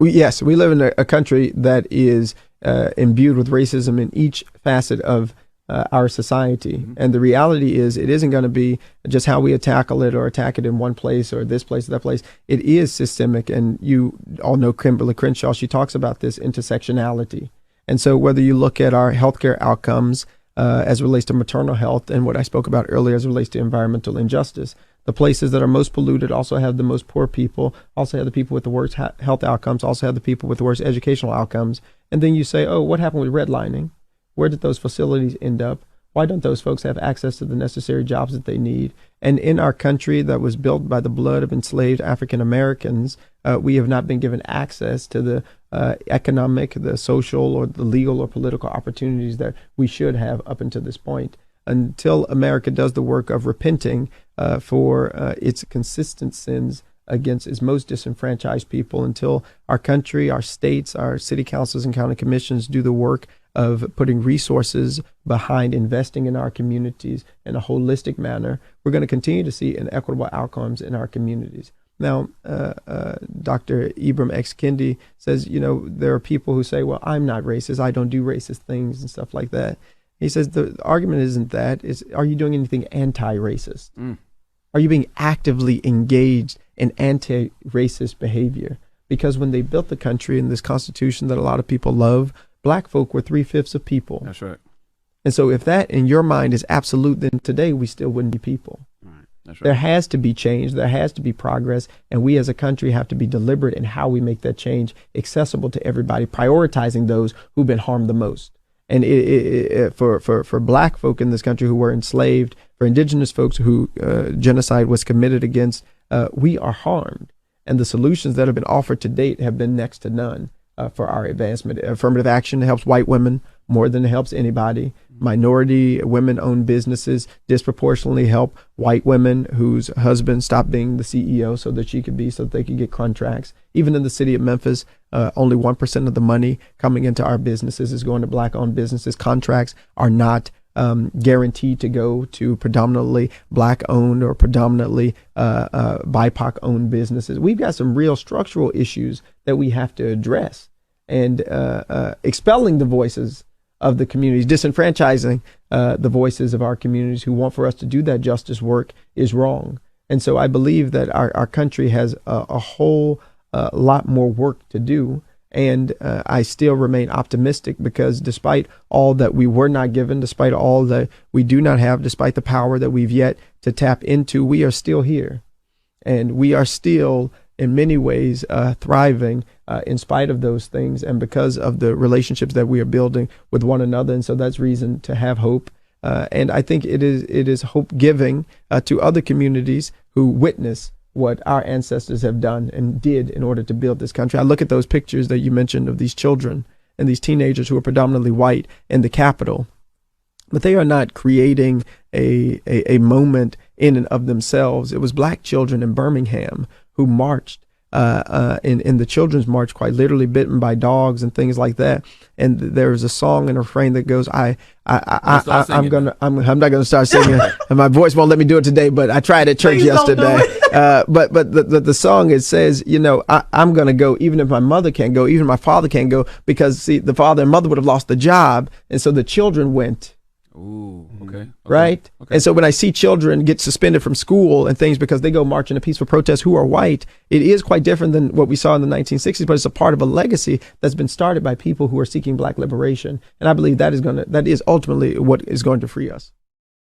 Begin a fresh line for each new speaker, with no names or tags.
Yes, we live in a country that is imbued with racism in each facet of our society. Mm-hmm. And the reality is it isn't going to be just how we tackle it or attack it in one place or this place or that place. It is systemic. And you all know Kimberly Crenshaw. She talks about this intersectionality. And so whether you look at our healthcare outcomes as it relates to maternal health and what I spoke about earlier as it relates to environmental injustice, the places that are most polluted also have the most poor people, also have the people with the worst health outcomes, also have the people with the worst educational outcomes. And then you say, oh, what happened with redlining? Where did those facilities end up? Why don't those folks have access to the necessary jobs that they need? And in our country that was built by the blood of enslaved African Americans, we have not been given access to the economic, the social, or the legal or political opportunities that we should have up until this point. Until America does the work of repenting for its consistent sins against its most disenfranchised people, until our country, our states, our city councils and county commissions do the work of putting resources behind investing in our communities in a holistic manner, we're going to continue to see inequitable outcomes in our communities. Now, Dr. Ibram X. Kendi says, there are people who say, well, I'm not racist. I don't do racist things and stuff like that. He says the argument isn't that. Are you doing anything anti-racist? Are you being actively engaged in anti-racist behavior? Because when they built the country and this Constitution that a lot of people love, Black folk were 3/5 of people.
That's right.
And so if that in your mind is absolute, then today we still wouldn't be people.
Right. That's right.
There has to be change. There has to be progress. And we as a country have to be deliberate in how we make that change accessible to everybody, prioritizing those who've been harmed the most. And for Black folk in this country who were enslaved, for indigenous folks who genocide was committed against, we are harmed. And the solutions that have been offered to date have been next to none for our advancement. Affirmative action helps white women more than it helps anybody. Minority women-owned businesses disproportionately help white women whose husbands stopped being the CEO so that they could get contracts. Even in the city of Memphis, only 1% of the money coming into our businesses is going to Black-owned businesses. Contracts are not guaranteed to go to predominantly Black-owned or predominantly BIPOC-owned businesses. We've got some real structural issues that we have to address. And expelling the voices of the communities, disenfranchising the voices of our communities who want for us to do that justice work is wrong. And so I believe that our country has a whole lot more work to do. And I still remain optimistic because despite all that we were not given, despite all that we do not have, despite the power that we've yet to tap into, we are still here. And we are still, in many ways, thriving in spite of those things and because of the relationships that we are building with one another. And so that's reason to have hope. And I think it is hope giving to other communities who witness what our ancestors have done and did in order to build this country. I look at those pictures that you mentioned of these children and these teenagers who are predominantly white in the Capitol, but they are not creating a moment in and of themselves. It was Black children in Birmingham who marched in the Children's March, quite literally bitten by dogs and things like that. And there's a song and a refrain that goes, I'm not gonna start singing, and my voice won't let me do it today. But I tried at church yesterday. But the song, it says, I'm gonna go even if my mother can't go, even if my father can't go, because see, the father and mother would have lost the job, and so the children went.
Ooh, okay.
Right?
Okay.
And so when I see children get suspended from school and things because they go march in a peaceful protest who are white, it is quite different than what we saw in the 1960s, but it's a part of a legacy that's been started by people who are seeking Black liberation. And I believe that is ultimately what is going to free us.